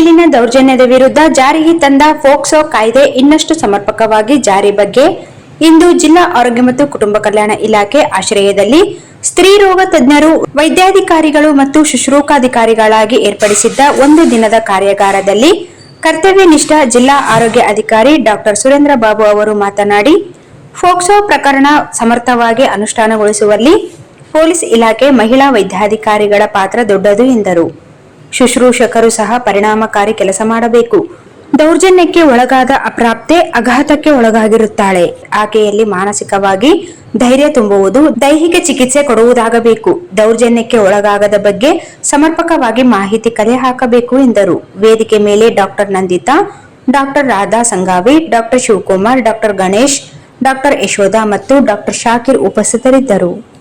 ಮೇಲಿನ ದೌರ್ಜನ್ಯದ ವಿರುದ್ಧ ಜಾರಿಗೆ ತಂದ ಫೋಕ್ಸೋ ಕಾಯ್ದೆ ಇನ್ನಷ್ಟು ಸಮರ್ಪಕವಾಗಿ ಜಾರಿ ಬಗ್ಗೆ ಇಂದು ಜಿಲ್ಲಾ ಆರೋಗ್ಯ ಮತ್ತು ಕುಟುಂಬ ಕಲ್ಯಾಣ ಇಲಾಖೆ ಆಶ್ರಯದಲ್ಲಿ ಸ್ತ್ರೀ ರೋಗ ತಜ್ಞರು, ವೈದ್ಯಾಧಿಕಾರಿಗಳು ಮತ್ತು ಶುಶ್ರೂಷಾಧಿಕಾರಿಗಳಾಗಿ ಏರ್ಪಡಿಸಿದ್ದ ಒಂದು ದಿನದ ಕಾರ್ಯಾಗಾರದಲ್ಲಿ ಕರ್ತವ್ಯ ನಿಷ್ಠ ಜಿಲ್ಲಾ ಆರೋಗ್ಯ ಅಧಿಕಾರಿ ಡಾಕ್ಟರ್ ಸುರೇಂದ್ರ ಬಾಬು ಅವರು ಮಾತನಾಡಿ, ಫೋಕ್ಸೋ ಪ್ರಕರಣ ಸಮರ್ಥವಾಗಿ ಅನುಷ್ಠಾನಗೊಳಿಸುವಲ್ಲಿ ಪೊಲೀಸ್ ಇಲಾಖೆ ಮಹಿಳಾ ವೈದ್ಯಾಧಿಕಾರಿಗಳ ಪಾತ್ರ ದೊಡ್ಡದು ಎಂದರು. ಶುಶ್ರೂಷಕರು ಸಹ ಪರಿಣಾಮಕಾರಿ ಕೆಲಸ ಮಾಡಬೇಕು. ದೌರ್ಜನ್ಯಕ್ಕೆ ಒಳಗಾದ ಅಪ್ರಾಪ್ತೆ ಅಘಾತಕ್ಕೆ ಒಳಗಾಗಿರುತ್ತಾಳೆ. ಆಕೆಯಲ್ಲಿ ಮಾನಸಿಕವಾಗಿ ಧೈರ್ಯ ತುಂಬುವುದು, ದೈಹಿಕ ಚಿಕಿತ್ಸೆ ಕೊಡುವುದಾಗಬೇಕು. ದೌರ್ಜನ್ಯಕ್ಕೆ ಒಳಗಾಗದ ಬಗ್ಗೆ ಸಮರ್ಪಕವಾಗಿ ಮಾಹಿತಿ ಕಲೆ ಹಾಕಬೇಕು ಎಂದರು. ವೇದಿಕೆ ಮೇಲೆ doctor Nandita, doctor Radha Sangavi, doctor Shivakumar, doctor Ganesh, doctor Yashoda ಮತ್ತು ಡಾಕ್ಟರ್ ಶಾಕಿರ್ ಉಪಸ್ಥಿತರಿದ್ದರು.